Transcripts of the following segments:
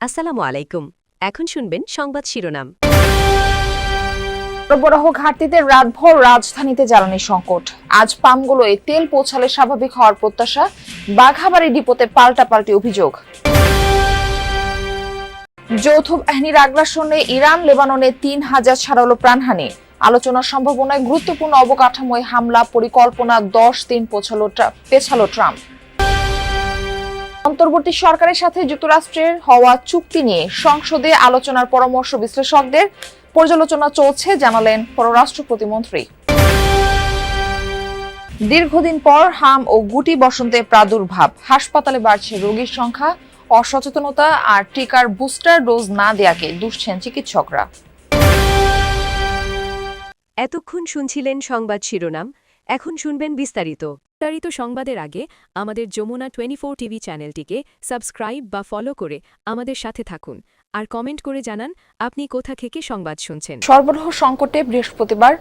আসসালামু আলাইকুম। এখন শুনবেন সংবাদ শিরোনাম। সরবরাহ ঘাটতিতে রাতভর রাজধানীতে জ্বালানি সংকট। আজ পাম্পগুলোয় তেল পৌঁছালে স্বাভাবিক হওয়ার প্রত্যাশা। বাঘাবাড়ি ডিপোতে পাল্টাপাল্টি অভিযোগ। যৌথ বাহিনীর আগ্রাসনে ইরান লেবাননে ৩,০০০ ছাড়ালো প্রাণহানি। আলোচনার সম্ভাবনায় গুরুত্বপূর্ণ অবকাঠামোয় হামলা পরিকল্পনা ১০ দিন পেছালো ট্রাম্প। অন্তর্বর্তী সরকারের সাথে যুক্তরাষ্ট্রের হওয়া চুক্তি নিয়ে সংসদে আলোচনার পরামর্শ বিশ্লেষকদের। পর্যালোচনা চলছে জানালেন পররাষ্ট্র প্রতিমন্ত্রী। দীর্ঘদিন পর হাম ও গুটি বসন্তে প্রাদুর্ভাব। হাসপাতালে বাড়ছে রোগীর সংখ্যা। অসচেতনতা আর টিকার বুস্টার ডোজ না দেয়াকে দুষছেন চিকিৎসকরা। এতক্ষণ শুনছিলেন সংবাদ শিরোনাম। এখন শুনবেন বিস্তারিত সংবাদের আগে আমাদের যমুনা 24 টিভি চ্যানেলটিকে সাবস্ক্রাইব বা ফলো করে আমাদের সাথে থাকুন আর কমেন্ট করে জানান আপনি কোথা থেকে সংবাদ শুনছেন। সরবরাহ সংকটে বৃহস্পতিবার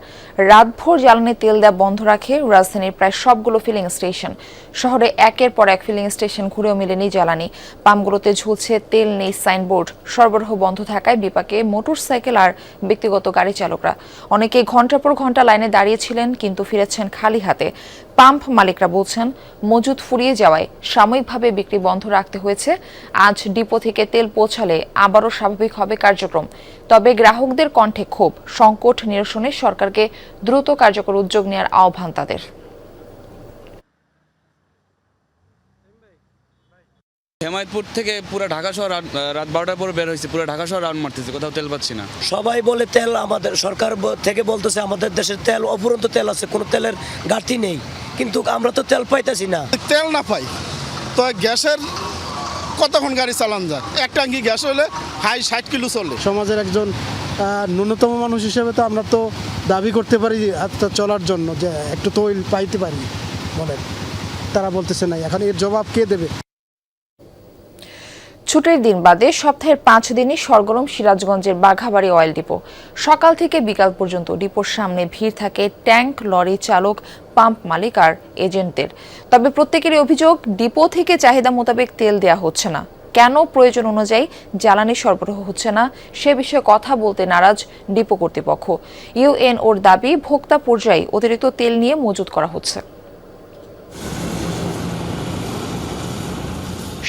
রাতভর জ্বালানি তেল দেওয়া বন্ধ রাখে রাজধানীর প্রায় সবগুলো ফিলিং স্টেশন। শহরে একের পর এক ফিলিং স্টেশন ঘুরেও মেলেনি জ্বালানি। পাম্পগুলোতে ঝুলছে তেল নেই সাইনবোর্ড। সরবরাহ বন্ধ থাকায় বিপাকে মোটরসাইকেল আর ব্যক্তিগত গাড়ি চালকরা। অনেকেই ঘন্টার পর ঘন্টা লাইনে দাঁড়িয়েছিলেন, কিন্তু ফিরেছেন খালি হাতে। পাম্প মালিকরা বলছেন, মজুদ ফুরিয়ে যাওয়ায় সাময়িকভাবে বিক্রি বন্ধ রাখতে হয়েছে। আজ ডিপো থেকে তেল পৌঁছালে আবারও স্বাভাবিক হবে কার্যক্রম। তবে গ্রাহকদের কণ্ঠে ক্ষোভ। সংকট নিরসনে সরকারকে দ্রুত কার্যকর উদ্যোগ নেওয়ার আহ্বান তাদের। হেমায়তপুর থেকে পুরো ঢাকা শহর রাত 12টার পরে বের হয়েছে, পুরো ঢাকা শহর রাউন্ড মারতেছে, কোথাও তেল পাচ্ছি না। সবাই বলে তেল, আমাদের সরকার থেকে বলতেছে আমাদের দেশের তেল অফুরন্ত তেল আছে, কোনো তেলের ঘাটতি নেই, কিন্তু আমরা তো তেল পাইতেছি না। তেল না পাই তো গ্যাসের কতক্ষণ গাড়ি চালান যায়? এক ট্যাঙ্কি গ্যাস হলে 60 কিলো চলে। সমাজের একজন ন্যূনতম মানুষ হিসেবে তো আমরা তো দাবি করতে পারি চলার জন্য যে একটু তৈল পাইতে পারি বলেন, তারা বলতেছে না। এখন এর জবাব কে দেবে? ছুটির দিন বাদে সপ্তাহের 5 দিনই সরগরম সিরাজগঞ্জের বাঘাবাড়ি অয়েল ডিপো। সকাল থেকে বিকাল পর্যন্ত ডিপোর সামনে ভিড় থাকে ট্যাঙ্ক, লরি চালক, পাম্প মালিক আর এজেন্টদের। তবে প্রত্যেকেরই অভিযোগ, ডিপো থেকে চাহিদা মোতাবেক তেল দেয়া হচ্ছে না। কেন প্রয়োজন অনুযায়ী জ্বালানি সরবরাহ হচ্ছে না সে বিষয়ে কথা বলতে নারাজ ডিপো কর্তৃপক্ষ। ইউএনওর দাবি, ভোক্তা পর্যায়ে অতিরিক্ত তেল নিয়ে মজুত করা হচ্ছে।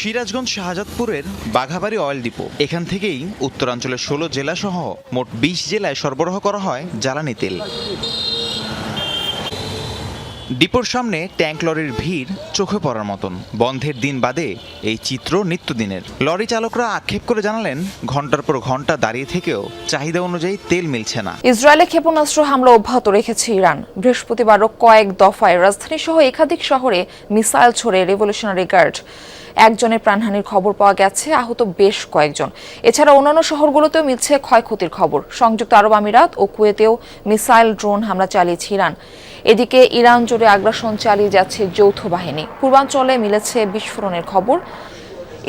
সিরাজগঞ্জ শাহজাদপুরের বাঘাবাড়ি অয়েল ডিপো। এখান থেকেই উত্তরাঞ্চলের 16 জেলা সহ মোট 20 জেলায় সরবরাহ করা হয় জ্বালানি তেল। ডিপোর সামনে ট্যাঙ্ক লরির ভিড় চোখে পড়ার মতন। বন্ধের দিন বাদে এই চিত্র নিত্যদিনের। লরি চালকরা আক্ষেপ করে জানালেন, ঘন্টার পর ঘন্টা দাঁড়িয়ে থেকেও চাহিদা অনুযায়ী তেল মিলছে না। ইসরায়েলে ক্ষেপণাস্ত্র হামলা অব্যাহত রেখেছে ইরান। বৃহস্পতিবারও কয়েক দফায় রাজধানী সহ একাধিক শহরে মিসাইল ছোড়ে রেভলিউশনারি গার্ড। একজনের প্রাণহানির খবর পাওয়া গেছে, আহত বেশ কয়েকজন। এছাড়া অন্যান্য শহরগুলোতেও মিলছে ক্ষয়ক্ষতির খবর। সংযুক্ত আরব আমিরাত ও কুয়েতেও মিসাইল, ড্রোন হামলা চালিয়েছে ইরান। এদিকে ইরান জুড়ে আগ্রাসন চালিয়ে যাচ্ছে যৌথ বাহিনী। পূর্বাঞ্চলে মিলেছে বিস্ফোরণের খবর।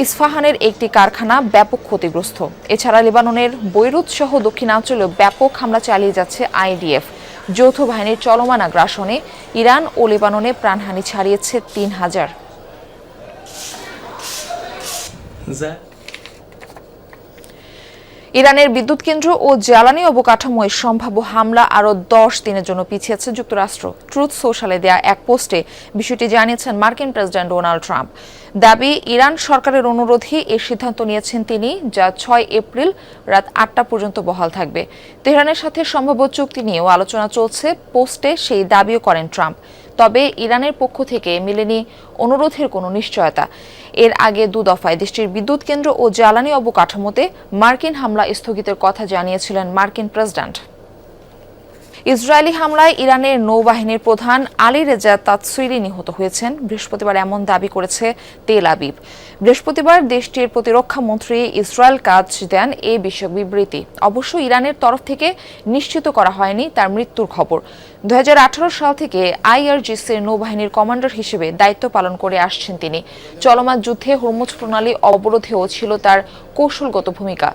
ইস্পাহানের একটি কারখানা ব্যাপক ক্ষতিগ্রস্ত। এছাড়া লেবাননের বৈরুত সহ দক্ষিণাঞ্চলেও ব্যাপক হামলা চালিয়ে যাচ্ছে আইডিএফ। যৌথ বাহিনীর চলমান আগ্রাসনে ইরান ও লেবাননে প্রাণহানি ছাড়িয়েছে ৩,০০০। ইরানের বিদ্যুৎ কেন্দ্র ও জ্বালানি অবকাঠামোয় সম্ভাব্য হামলা আরও 10 দিনের জন্য পিছিয়েছে যুক্তরাষ্ট্র। ট্রুথ সোশ্যালে দেয়া এক পোস্টে বিষয়টি জানিয়েছেন মার্কিন প্রেসিডেন্ট ডোনাল্ড ট্রাম্প। দাবি, ইরান সরকারের অনুরোধেই এই সিদ্ধান্ত নিয়েছেন তিনি, যা 6 এপ্রিল রাত 8টা পর্যন্ত বহাল থাকবে। তেহরানের সাথে সম্ভাব্য চুক্তি নিয়েও আলোচনা চলছে। পোস্টে সেই দাবিও করেন ট্রাম্প। তবে ইরানের পক্ষ থেকে মেলেনি অনুরোধের কোনো নিশ্চয়তা। এর আগে 2 দফায় দেশটির বিদ্যুৎ কেন্দ্র ও জ্বালানি অবকাঠামোতে মার্কিন হামলা স্থগিতের কথা জানিয়েছিলেন মার্কিন প্রেসিডেন্ট। ইসরায়েলি হামলায় ইরানের নৌবাহিনীর প্রধান আলী রেজা তাতসুইরি নিহত হয়েছেন। বৃহস্পতিবার এমন দাবি করেছে তেল আবিব। বৃহস্পতিবার দেশটির প্রতিরক্ষা মন্ত্রী ইসরায়েল কাজ দেন এ বিষয়ক বিবৃতি। অবশ্য ইরানের তরফ থেকে নিশ্চিত করা হয়নি তার মৃত্যুর খবর। 2018 সাল থেকে আইআরজিসির নৌবাহিনীর কমান্ডার হিসেবে দায়িত্ব পালন করে আসছেন তিনি। চলমান যুদ্ধে হরমুজ প্রণালী অবরোধেও ছিল তার কৌশলগত ভূমিকা।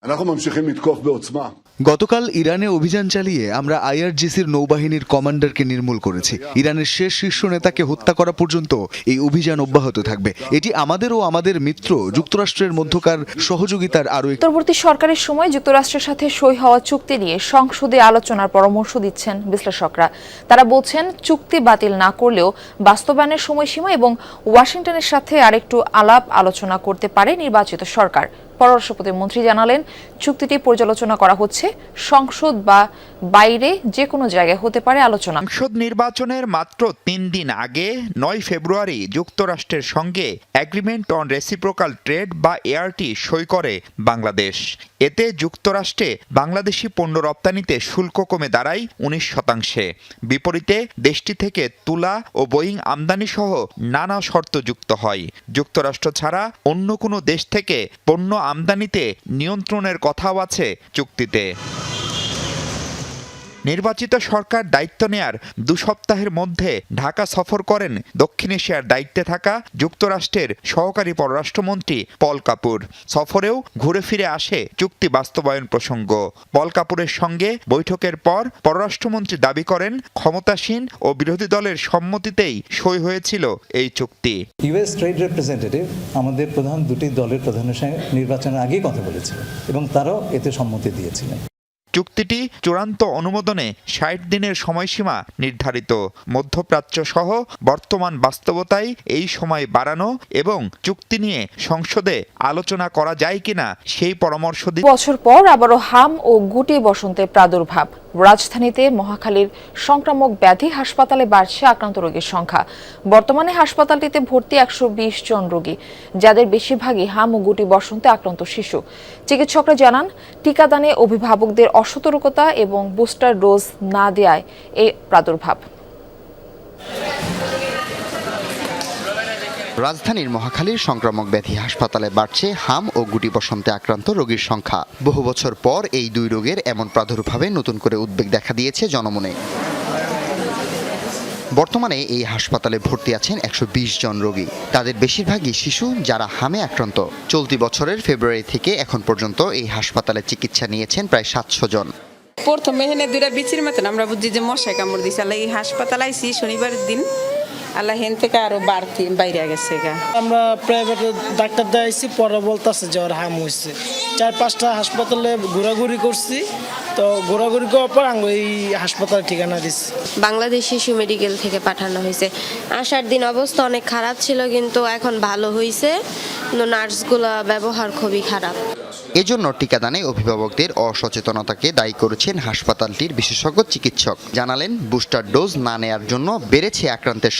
אנחנו ממשיכים לתקוף בעוצמה. গতকাল ইরানে অভিযান চালিয়ে আমরা আইআরজিসির নৌবাহিনীর কমান্ডারকে নির্মূল করেছি। ইরানের শেষ শীর্ষ নেতাকে হত্যা করা পর্যন্ত এই অভিযান অব্যাহত থাকবে। এটি আমাদের ও আমাদের মিত্র যুক্তরাষ্ট্রের মধ্যকার সহযোগিতার আরও একটি। পরবর্তী সরকারের সময় যুক্তরাষ্ট্রের সাথে সই হওয়া চুক্তি নিয়ে সংসদে আলোচনার পরামর্শ দিচ্ছেন বিশ্লেষকরা। তারা বলছেন চুক্তি বাতিল না করলেও বাস্তবায়নের সময়সীমা এবং ওয়াশিংটনের সাথে আরেকটু আলাপ আলোচনা করতে পারে নির্বাচিত সরকার। পররাষ্ট্র প্রতিমন্ত্রী জানালেন চুক্তিটি পর্যালোচনা করা হচ্ছে, সংসদ বা বাইরে যে কোনো জায়গায় হতে পারে আলোচনা। সংসদ নির্বাচনের মাত্র 3 দিন আগে 9 ফেব্রুয়ারি যুক্তরাষ্ট্রের সঙ্গে এগ্রিমেন্ট অন রেসিপ্রোকাল ট্রেড বা এআরটি সই করে বাংলাদেশ। এতে যুক্তরাষ্ট্রে বাংলাদেশি পণ্য রপ্তানিতে শুল্ক কমে দাঁড়ায় 19%। বিপরীতে দেশটি থেকে তুলা ও বোয়িং আমদানি সহ নানা শর্ত যুক্ত হয়। যুক্তরাষ্ট্র ছাড়া অন্য কোনো দেশ থেকে পণ্য আমদানিতে নিয়ন্ত্রণের কথাও আছে চুক্তিতে। নির্বাচিত সরকার দায়িত্ব নেয়ার 2 সপ্তাহের মধ্যে ঢাকা সফর করেন দক্ষিণ এশিয়ার দায়িত্বে থাকা যুক্তরাষ্ট্রের সহকারী পররাষ্ট্রমন্ত্রী পল কাপুর। সফরেও ঘুরে ফিরে আসে চুক্তি বাস্তবায়ন প্রসঙ্গ। পল কাপুরের সঙ্গে বৈঠকের পর পররাষ্ট্রমন্ত্রী দাবি করেন ক্ষমতাসীন ও বিরোধী দলের সম্মতিতেই সই হয়েছিল এই চুক্তি। ইউএস ট্রেড রিপ্রেজেন্টেটিভ আমাদের প্রধান দুটি দলের প্রধানের সঙ্গে নির্বাচনের আগেই কথা বলেছিল এবং তারাও এতে সম্মতি দিয়েছিলেন। চুক্তিটি চূড়ান্ত অনুমোদনে 60 দিনের সময়সীমা নির্ধারিত। মধ্যপ্রাচ্য সহ বর্তমান বাস্তবতায় এই সময় বাড়ানো এবং চুক্তি নিয়ে সংসদে আলোচনা করা যায় কিনা সেই পরামর্শ বছর পর আবারও হাম ও গুটি বসন্তের প্রাদুর্ভাব। রাজধানীতে মহাখালীর সংক্রামক ব্যাধি হাসপাতালে বাড়ছে আক্রান্ত রোগীর সংখ্যা। বর্তমানে হাসপাতালটিতে ভর্তি 120 জন রোগী, যাদের বেশিরভাগই হাম ও গুটি বসন্তে আক্রান্ত শিশু। চিকিৎসকরা জানান টিকাদানে অভিভাবকদের অসতর্কতা এবং বুস্টার ডোজ না দেয়ায় এই প্রাদুর্ভাব। রাজধানীর মহাখালীর সংক্রামক ব্যাধি হাসপাতালে বাড়ছে হাম ও গুটি বসন্তে আক্রান্ত রোগীর সংখ্যা। বহু বছর পর এই দুই রোগের এমন প্রাদুর্ভাবে নতুন করে উদ্বেগ দেখা দিয়েছে জনমনে। বর্তমানে এই হাসপাতালে ভর্তি আছেন 120 জন রোগী। তাদের বেশিরভাগই শিশু যারা হামে আক্রান্ত। চলতি বছরের ফেব্রুয়ারি থেকে এখন পর্যন্ত এই হাসপাতালে চিকিৎসা নিয়েছেন প্রায় 700 জন। প্রথমে হেনে 2টা বিচির মতন আমরা বুঝছি যে মশায় কামড় দিছে। আল্লাহ এই হাসপাতাল আইছি শনিবারের দিন, আল্লাহ হেন থেকে আরো বাইরে গেছে। আমরা প্রাইভেটে ডাক্তার দেখাইছি, পরে বলতেছে যে ওর হাম হয়েছে। 4-5টা হাসপাতালে ঘোরাঘুরি করছি, তো ঘোরাঘুরি করার পর আমি এই হাসপাতাল ঠিকানা দিচ্ছি। বাংলাদেশ শিশু মেডিকেল থেকে পাঠানো হয়েছে। আসার দিন অবস্থা অনেক খারাপ ছিল, কিন্তু এখন ভালো হয়েছে। নার্সগুলো ব্যবহার খুবই খারাপ। এজন্য টিকাদানে অভিভাবকদের অসচেতনতাকে দায়ী করেছেন হাসপাতালটির বিশেষজ্ঞ চিকিৎসক। জানালেন বুস্টার ডোজ না নেয়ার জন্য বেড়েছে আক্রান্তের